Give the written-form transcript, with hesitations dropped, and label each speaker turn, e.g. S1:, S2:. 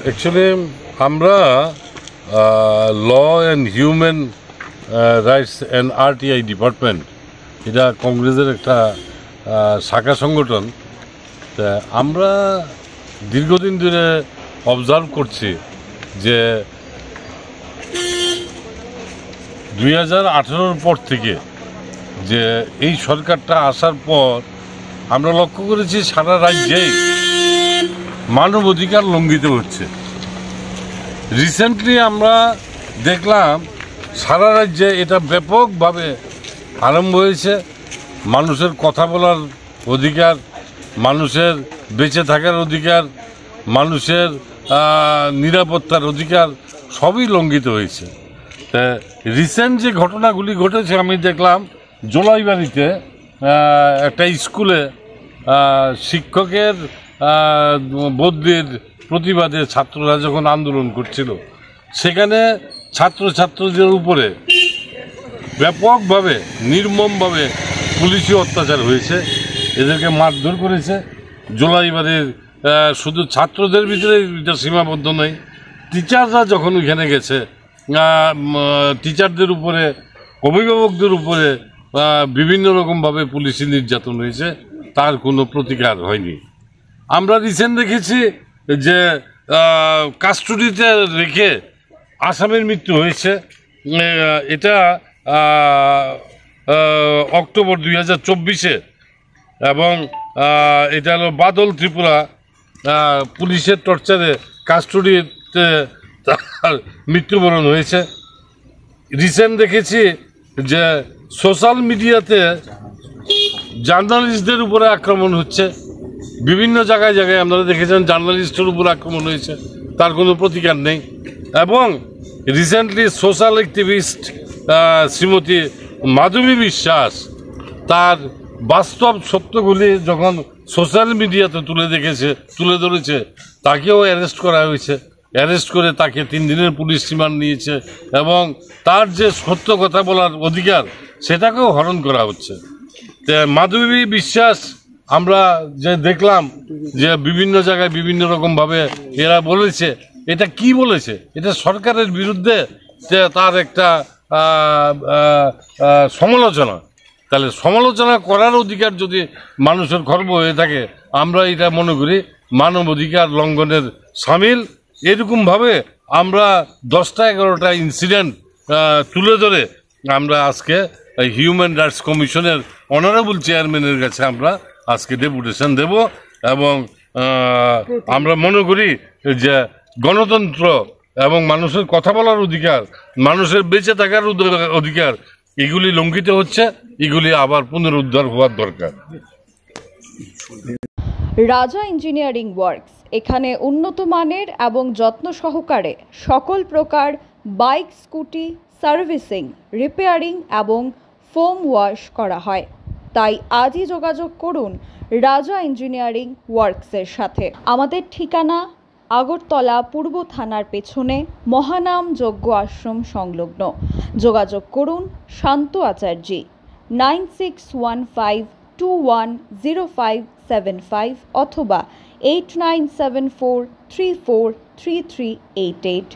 S1: Actually আমরা law and human rights and RTI department, এটা কংগ্রেসের একটা শাখা সংগঠন। তা আমরা দীর্ঘদিন ধরে অবজার্ভ করছি যে 2018-র পর থেকে যে এই সরকারটা আসার পর আমরা লক্ষ্য করেছি সারা রাজ্যেই মানবাধিকার লঙ্ঘিত হচ্ছে। রিসেন্টলি আমরা দেখলাম সারা রাজ্যে এটা ব্যাপকভাবে আরম্ভ হয়েছে। মানুষের কথা বলার অধিকার, মানুষের বেঁচে থাকার অধিকার, মানুষের নিরাপত্তার অধিকার সবই লঙ্ঘিত হয়েছে। তা রিসেন্ট যে ঘটনাগুলি ঘটেছে, আমি দেখলাম জোলাইবাড়িতে একটা স্কুলে শিক্ষকের বদলির প্রতিবাদে ছাত্ররা যখন আন্দোলন করছিল, সেখানে ছাত্রছাত্রীদের উপরে ব্যাপকভাবে নির্মমভাবে পুলিশি অত্যাচার হয়েছে, এদেরকে মারধর করেছে। জোলাইবাড়ির শুধু ছাত্রদের ভিতরে এটা সীমাবদ্ধ নয়, টিচাররা যখন ওইখানে গেছে, টিচারদের উপরে, অভিভাবকদের উপরে বিভিন্ন রকমভাবে পুলিশি নির্যাতন হয়েছে, তার কোনো প্রতিকার হয়নি। আমরা রিসেন্ট দেখেছি যে কাস্টডিতে রেখে আসামির মৃত্যু হয়েছে। এটা অক্টোবর 2024-এ, এবং এটা হলো বাদল ত্রিপুরা পুলিশের টর্চারে কাস্টডিতে তার মৃত্যুবরণ হয়েছে। রিসেন্ট দেখেছি যে সোশ্যাল মিডিয়াতে জার্নালিস্টদের উপরে আক্রমণ হচ্ছে, বিভিন্ন জায়গায় জায়গায় আপনারা দেখেছেন জার্নালিস্টের উপর আক্রমণ হয়েছে, তার কোনো প্রতিকার নেই। এবং রিসেন্টলি সোশ্যাল অ্যাক্টিভিস্ট শ্রীমতী মাধবী বিশ্বাস তার বাস্তব সত্যগুলি যখন সোশ্যাল মিডিয়াতে তুলে ধরেছে, তাকেও অ্যারেস্ট করা হয়েছে। অ্যারেস্ট করে তাকে 3 দিনের পুলিশ রিমান্ড নিয়েছে, এবং তার যে সত্য কথা বলার অধিকার সেটাকেও হরণ করা হচ্ছে। মাধবী বিশ্বাস আমরা যে দেখলাম যে বিভিন্ন জায়গায় বিভিন্ন রকমভাবে এরা বলেছে, এটা কি বলেছে? এটা সরকারের বিরুদ্ধে তার একটা সমালোচনা। তাহলে সমালোচনা করার অধিকার যদি মানুষের খর্ব হয়ে থাকে, আমরা এটা মনে করি মানবাধিকার লঙ্ঘনের সামিল। এরকমভাবে আমরা 10টা-11টা ইনসিডেন্ট তুলে ধরে আমরা আজকে হিউম্যান রাইটস কমিশনের অনারেবল চেয়ারম্যানের কাছে আমরা আজকে ডেপুটেশন দেব। এবং আমরা মনে করি যে গণতন্ত্র এবং মানুষের কথা বলার অধিকার, মানুষের বেঁচে থাকার অধিকার, এগুলি লঙ্ঘিত হচ্ছে, এগুলি আবার পুনরুদ্ধার হওয়ার দরকার।
S2: রাজা ইঞ্জিনিয়ারিং ওয়ার্কস, এখানে উন্নত মানের এবং যত্ন সহকারে সকল প্রকার বাইক, স্কুটি সার্ভিসিং, রিপেয়ারিং এবং ফোম ওয়াশ করা হয়। তাই আজই যোগাযোগ করুন রাজা ইঞ্জিনিয়ারিং ওয়ার্কসের সাথে। আমাদের ঠিকানা আগরতলা পূর্ব থানার পেছনে মহানাম যজ্ঞ আশ্রম সংলগ্ন। যোগাযোগ করুন শান্ত আচার্যি 9615210575 অথবা 8974343388।